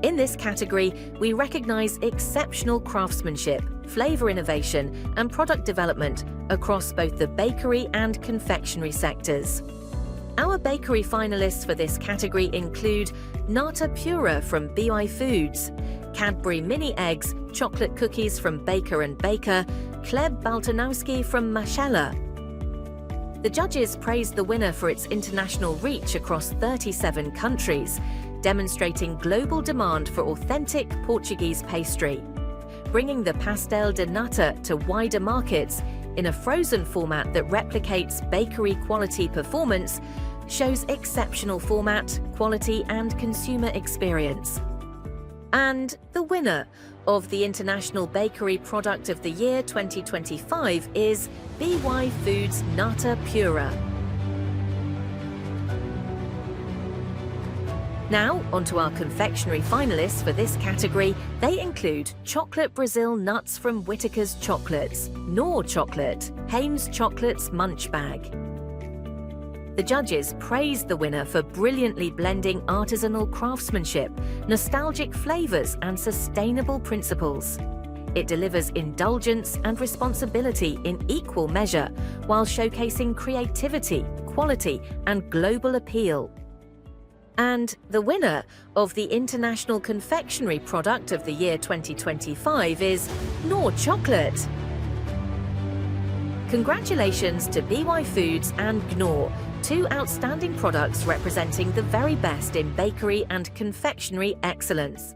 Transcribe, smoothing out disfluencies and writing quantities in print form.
In this category, we recognize exceptional craftsmanship, flavor innovation, and product development across both the bakery and confectionery sectors. Our bakery finalists for this category include Nata Pura from BY Foods, Cadbury Mini Eggs, chocolate cookies from Baker & Baker, Chleb Baltanowski from Maszela. The judges praised the winner for its international reach across 37 countries, demonstrating global demand for authentic Portuguese pastry. Bringing the pastel de nata to wider markets in a frozen format that replicates bakery quality performance shows exceptional format, quality, and consumer experience. And the winner of the International Bakery Product of the Year 2025 is BY Foods Nata Pura. Now, onto our confectionery finalists for this category. They include Chocolate Brazil Nuts from Whittaker's Chocolates, Knorr Chocolate, Hames Chocolates Munch Bag. The judges praised the winner for brilliantly blending artisanal craftsmanship, nostalgic flavors, and sustainable principles. It delivers indulgence and responsibility in equal measure while showcasing creativity, quality, and global appeal. And the winner of the International Confectionery Product of the Year 2025 is Knorr Chocolate. Congratulations to BY Foods and Knorr, two outstanding products representing the very best in bakery and confectionery excellence.